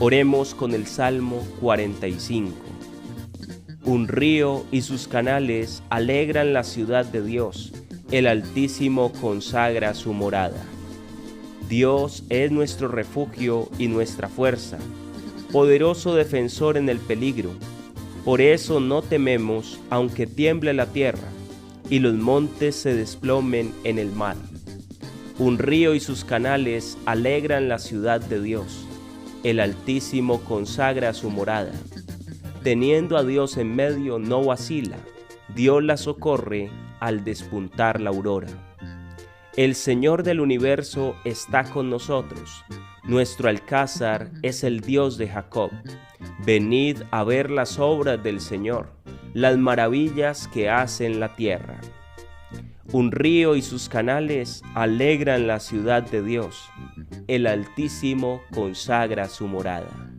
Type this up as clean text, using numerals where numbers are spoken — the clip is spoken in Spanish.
Oremos con el Salmo 45. Un río y sus canales alegran la ciudad de Dios, el Altísimo consagra su morada. Dios es nuestro refugio y nuestra fuerza, poderoso defensor en el peligro. Por eso no tememos, aunque tiemble la tierra y los montes se desplomen en el mar. Un río y sus canales alegran la ciudad de Dios, el Altísimo consagra su morada. Teniendo a Dios en medio no vacila, Dios la socorre al despuntar la aurora. El Señor del universo está con nosotros, nuestro alcázar es el Dios de Jacob. Venid a ver las obras del Señor, las maravillas que hace en la tierra. Un río y sus canales alegran la ciudad de Dios, el Altísimo consagra su morada.